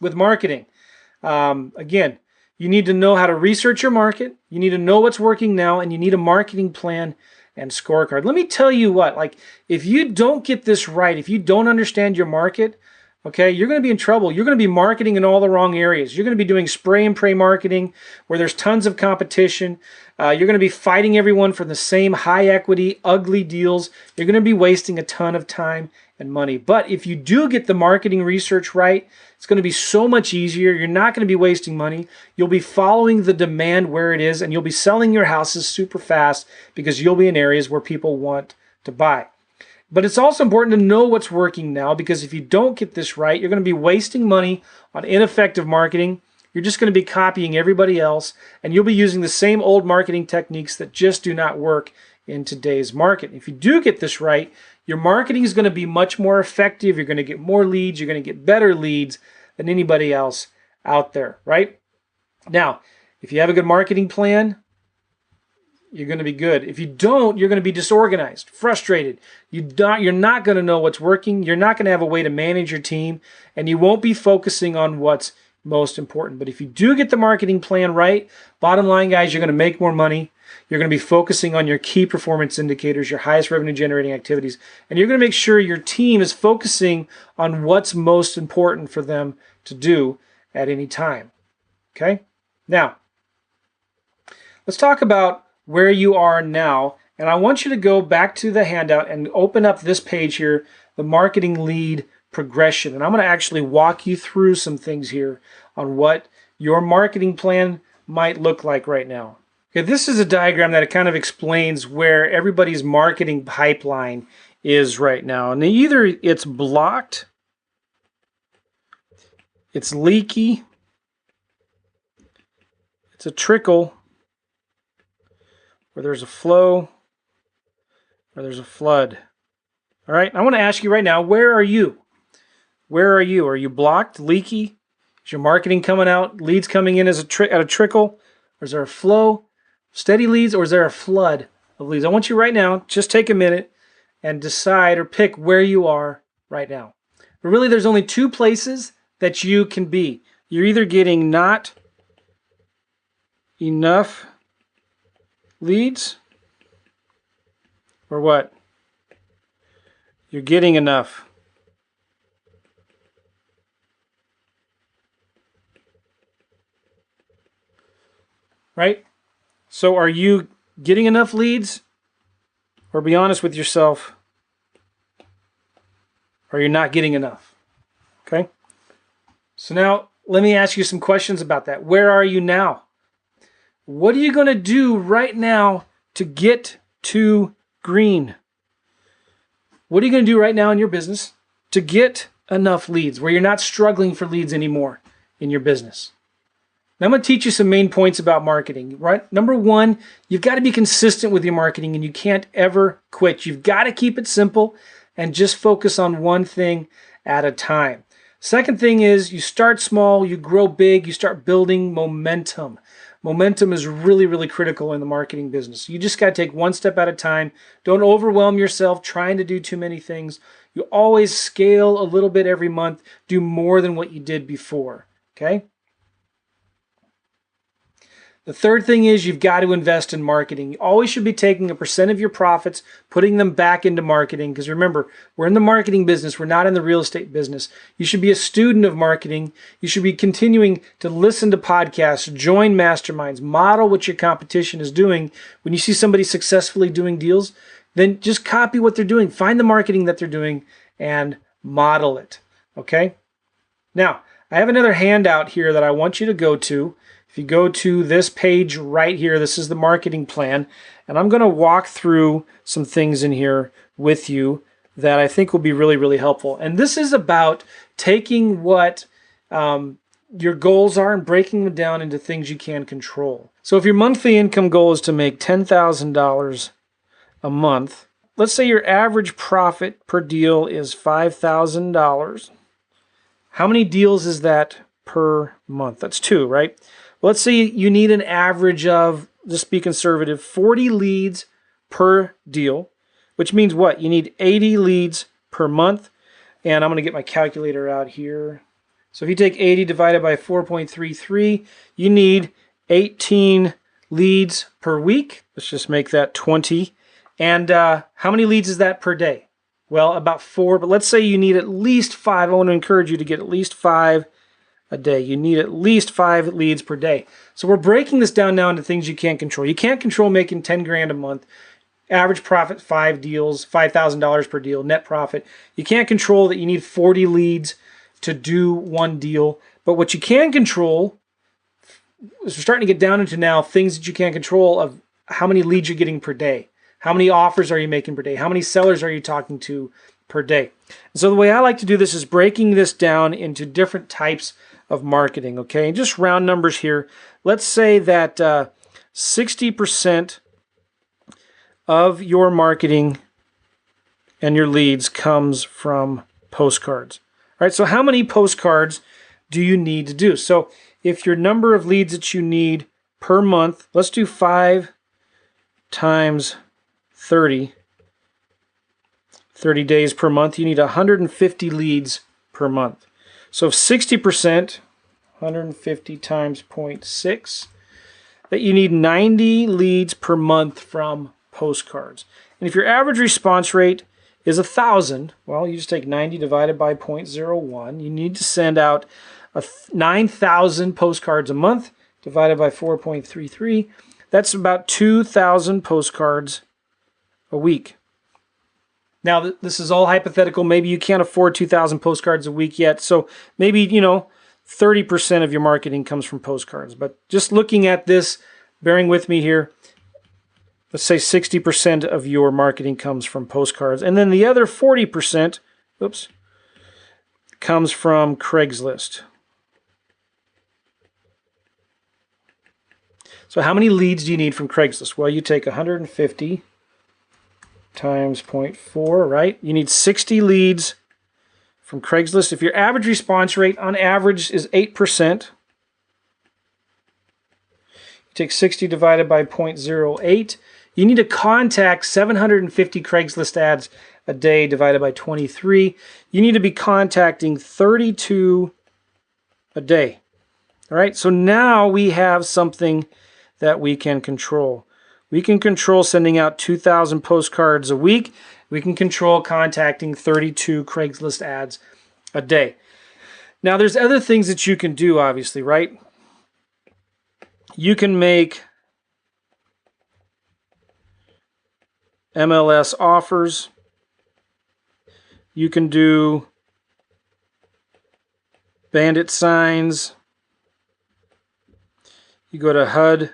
with marketing. Again, you need to know how to research your market. You need to know what's working now, and you need a marketing plan and scorecard. Let me tell you what, like if you don't get this right, if you don't understand your market, okay, you're going to be in trouble. You're going to be marketing in all the wrong areas. You're going to be doing spray and pray marketing where there's tons of competition. You're going to be fighting everyone for the same high equity, ugly deals. You're going to be wasting a ton of time and money. But if you do get the marketing research right, it's going to be so much easier. You're not going to be wasting money. You'll be following the demand where it is, and you'll be selling your houses super fast because you'll be in areas where people want to buy. But it's also important to know what's working now, because if you don't get this right, you're going to be wasting money on ineffective marketing. You're just going to be copying everybody else, and you'll be using the same old marketing techniques that just do not work in today's market. If you do get this right, your marketing is going to be much more effective. You're going to get more leads. You're going to get better leads than anybody else out there, right? Now, if you have a good marketing plan, you're going to be good. If you don't, you're going to be disorganized, frustrated. You're not going to know what's working. You're not going to have a way to manage your team, and you won't be focusing on what's most important. But if you do get the marketing plan right, bottom line, guys, you're going to make more money. You're going to be focusing on your key performance indicators, your highest revenue generating activities, and you're going to make sure your team is focusing on what's most important for them to do at any time. Okay? Now, let's talk about where you are now, and I want you to go back to the handout and open up this page here, the marketing lead progression. And I'm going to actually walk you through some things here on what your marketing plan might look like right now. Okay, this is a diagram that kind of explains where everybody's marketing pipeline is right now. And either it's blocked, it's leaky, it's a trickle, or there's a flow, or there's a flood. All right, I want to ask you right now, where are you? Where are you? Are you blocked, leaky? Is your marketing coming out, leads coming in as at a trickle? Or is there a flow, steady leads, or is there a flood of leads? I want you right now, just take a minute and decide or pick where you are right now. But really, there's only two places that you can be. You're either getting not enough leads, or what? You're getting enough. Right? So are you getting enough leads? Or be honest with yourself, are you not getting enough? Okay? So now let me ask you some questions about that. Where are you now? What are you going to do right now to get to green? What are you going to do right now in your business to get enough leads where you're not struggling for leads anymore in your business? Now I'm going to teach you some main points about marketing, right? Number one, you've got to be consistent with your marketing, and you can't ever quit. You've got to keep it simple and just focus on one thing at a time. Second thing is you start small, you grow big, you start building momentum. Momentum is really, really critical in the marketing business. You just got to take one step at a time. Don't overwhelm yourself trying to do too many things. You always scale a little bit every month. Do more than what you did before, okay? The third thing is you've got to invest in marketing. You always should be taking a % of your profits, putting them back into marketing, because remember, we're in the marketing business. We're not in the real estate business. You should be a student of marketing. You should be continuing to listen to podcasts, join masterminds, model what your competition is doing. When you see somebody successfully doing deals, then just copy what they're doing. Find the marketing that they're doing and model it, okay? Now, I have another handout here that I want you to go to. If you go to this page right here, this is the marketing plan, and I'm going to walk through some things in here with you that I think will be really, really helpful. And this is about taking what your goals are and breaking them down into things you can control. So if your monthly income goal is to make $10,000 a month, let's say your average profit per deal is $5,000. How many deals is that per month? That's 2, right? Let's say you need an average of, just be conservative, 40 leads per deal, which means what? You need 80 leads per month. And I'm going to get my calculator out here. So if you take 80 divided by 4.33, you need 18 leads per week. Let's just make that 20. And how many leads is that per day? Well, about 4, but let's say you need at least 5. I want to encourage you to get at least 5 a day. You need at least 5 leads per day. So we're breaking this down now into things you can't control. You can't control making 10 grand a month. Average profit, 5 deals, $5,000 per deal, net profit. You can't control that you need 40 leads to do 1 deal. But what you can control is we're starting to get down into now things that you can't control of how many leads you're getting per day. How many offers are you making per day? How many sellers are you talking to per day? And so the way I like to do this is breaking this down into different types of marketing, okay? And just round numbers here. Let's say that 60% of your marketing and your leads comes from postcards. All right, so how many postcards do you need to do? So if your number of leads that you need per month, let's do 5 times 30 days per month, you need 150 leads per month. So 60%, 150 times 0.6, that you need 90 leads per month from postcards. And if your average response rate is 1,000, well, you just take 90 divided by 0.01. You need to send out 9,000 postcards a month divided by 4.33. That's about 2,000 postcards a week. Now, this is all hypothetical. Maybe you can't afford 2,000 postcards a week yet. So maybe, 30% of your marketing comes from postcards. But just looking at this, bearing with me here, let's say 60% of your marketing comes from postcards. And then the other 40%, comes from Craigslist. So how many leads do you need from Craigslist? Well, you take 150 times 0.4, right? You need 60 leads from Craigslist. If your average response rate on average is 8%, you take 60 divided by 0.08. You need to contact 750 Craigslist ads a day divided by 23. You need to be contacting 32 a day. All right, so now we have something that we can control. We can control sending out 2,000 postcards a week. We can control contacting 32 Craigslist ads a day. Now, there's other things that you can do, obviously, right? You can make MLS offers. You can do bandit signs. You go to HUD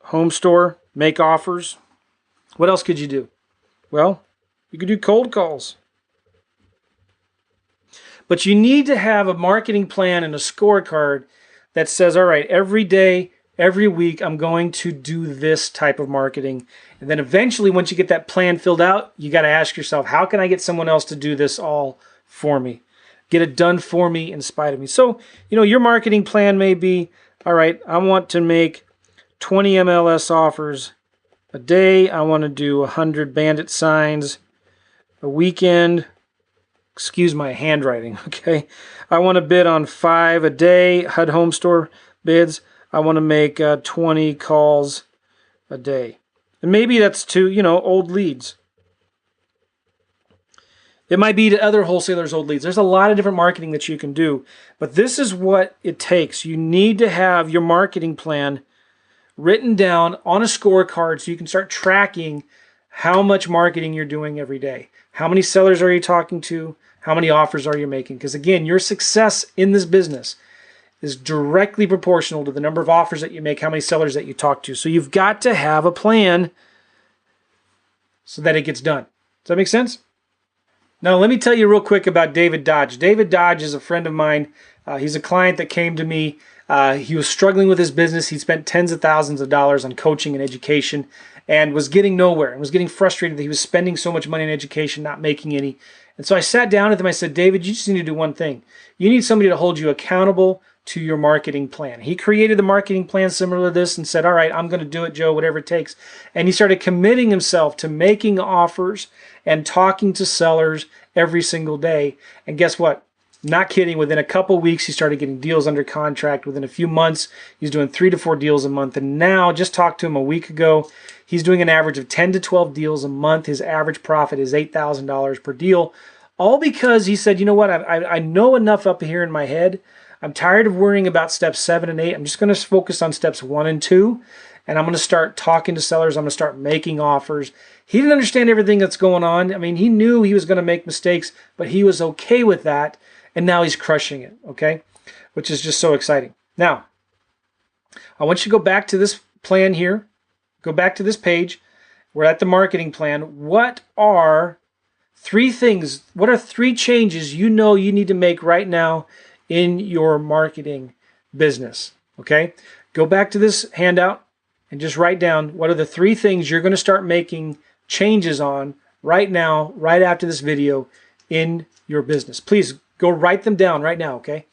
Home Store, make offers. What else could you do? Well, you could do cold calls. But you need to have a marketing plan and a scorecard that says, all right, every day, every week, I'm going to do this type of marketing. And then eventually, once you get that plan filled out, you got to ask yourself, how can I get someone else to do this all for me? Get it done for me in spite of me. So, your marketing plan may be, all right, I want to make 20 MLS offers a day. I want to do 100 bandit signs a weekend. Excuse my handwriting, okay? I want to bid on 5 a day, HUD Home Store bids. I want to make 20 calls a day. And maybe that's to, old leads. It might be to other wholesalers' old leads. There's a lot of different marketing that you can do. But this is what it takes. You need to have your marketing plan written down on a scorecard so you can start tracking how much marketing you're doing every day. How many sellers are you talking to? How many offers are you making? Because again, your success in this business is directly proportional to the number of offers that you make, how many sellers that you talk to. So you've got to have a plan so that it gets done. Does that make sense? Now, let me tell you real quick about David Dodge. David Dodge is a friend of mine. He's a client that came to me. He was struggling with his business. He spent tens of thousands of dollars on coaching and education and was getting nowhere and was getting frustrated that he was spending so much money on education, not making any. And so I sat down with him. I said, David, you just need to do one thing. You need somebody to hold you accountable to your marketing plan. He created the marketing plan similar to this and said, all right, I'm going to do it, Joe, whatever it takes. And he started committing himself to making offers and talking to sellers every single day. And guess what? Not kidding, within a couple weeks, he started getting deals under contract. Within a few months, he's doing 3 to 4 deals a month. And now, just talked to him a week ago, he's doing an average of 10 to 12 deals a month. His average profit is $8,000 per deal. All because he said, you know what, I know enough up here in my head. I'm tired of worrying about steps 7 and 8. I'm just going to focus on steps 1 and 2. And I'm going to start talking to sellers. I'm going to start making offers. He didn't understand everything that's going on. I mean, he knew he was going to make mistakes, but he was okay with that. And now he's crushing it, okay? Which is just so exciting. Now, I want you to go back to this plan here. Go back to this page. We're at the marketing plan. What are 3 things? What are 3 changes you know you need to make right now in your marketing business, okay? Go back to this handout and just write down what are the 3 things you're going to start making changes on right now, right after this video in your business. Please go write them down right now, okay?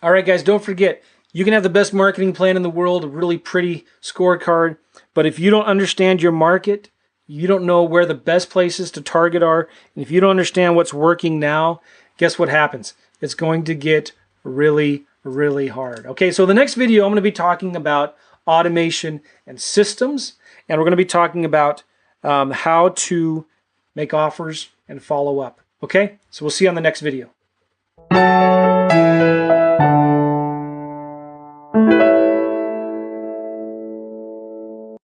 All right, guys, don't forget, you can have the best marketing plan in the world, a really pretty scorecard, but if you don't understand your market, you don't know where the best places to target are, and if you don't understand what's working now, guess what happens? It's going to get really, really hard. Okay, so the next video, I'm going to be talking about automation and systems, and we're going to be talking about how to make offers and follow up. Okay, so we'll see you on the next video.